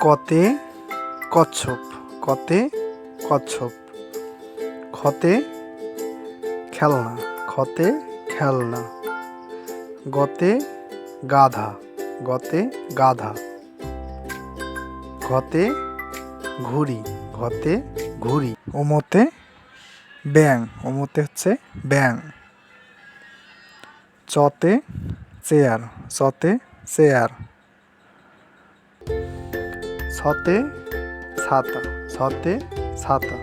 কতে কচ্ছপ, কতে কচ্ছপ। খতে খেলনা, খতে খেলনা। গতে গাধা, গতে গাধা। ঘতে ঘুড়ি, ঘতে ঘুড়ি। ওমতে ব্যাং, ওমতে হচ্ছে ব্যাং। চতে চেয়ার, চতে চেয়ার। ছতে ছাতা, ছতে ছাতা।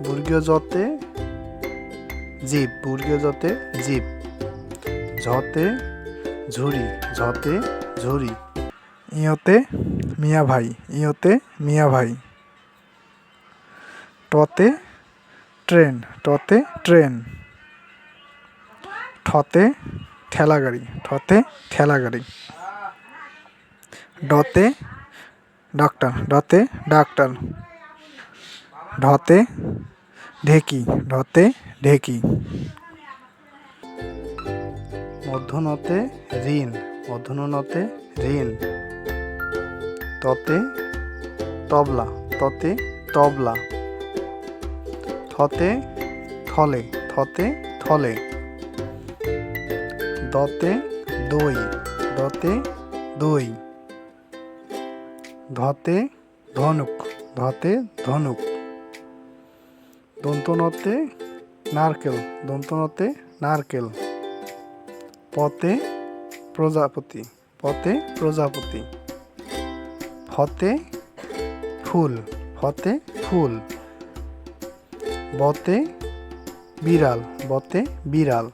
বর্গীয় জতে জীব, বর্গীয় জতে জীব। ঝতে ঝুড়ি, ঝতে ঝুড়ি। ইয়তে মিয়া ভাই, ইয়তে মিয়া ভাই। টতে ট্রেন, টতে ট্রেন। ঠতে ঠেলাগাড়ি, ঠতে ঠেলাগাড়ি। ডতে ডাক্তার, ডতে ডাক্তার। ঢতে ঢেকি, ঢতে ঢেকি। মূর্ধন্যতে ঋণ, মূর্ধন্যতে ঋণ। ততে তবলা, ততে তবলা। থতে থলে, থতে থলে। দতে দই, দতে দই। ধতে ধনুক, ধতে ধনুক। দন্তনতে নারকেল, দন্তনতে নারকেল। পতে প্রজাপতি, পতে প্রজাপতি। ফতে ফুল, ফতে ফুল। বতে বিড়াল, বতে বিড়াল।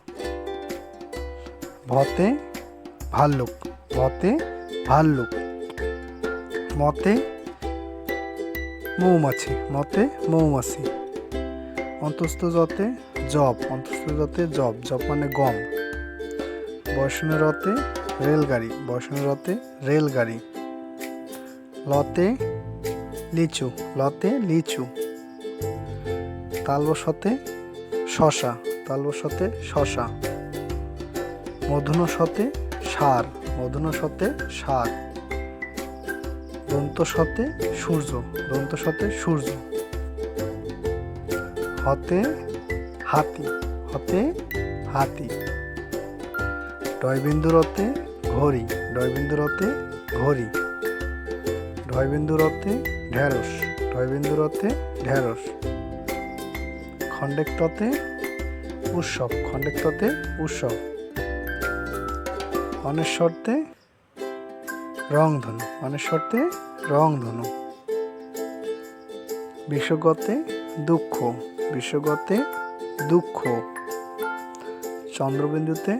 ভতে ভাল্লুক, ভতে ভাল্লুক। মতে মৌমাছি, মতে মৌমাছি। অন্তস্থ যতে জব, অন্তস্থ যতে জব, জব মানে গম। বয়সনের রতে রেলগাড়ি, বয়সনের রতে রেলগাড়ি। লতে লিচু, লতে লিচু। তালবশতে শশা, তালবশতে শশা। মূর্ধন্যতে ষাঁড়, মূর্ধন্যতে ষাঁড়। দন্তস্বতে সূর্য, দন্তস্বতে সূর্য। হতে হাতি, হতে হাতি। ডয়বিন্দুরতে ঘড়ি, ডয়বিন্দুরতে ঘড়ি। ঢয়বিন্দুরতে ঢেঁড়স, ঢয়বিন্দুরতে ঢেঁড়স। খণ্ডেক্ততে উৎসব, খণ্ডেক্ততে উৎসব। অনেশ্বরতে রংধনু, অনেশ্বরতে রংধনু। বিষগতে দুঃখ, বিষগতে দুঃখ। চন্দ্রবিন্দুতে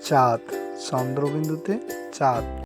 চাঁদ, চন্দ্রবিন্দুতে চাঁদ।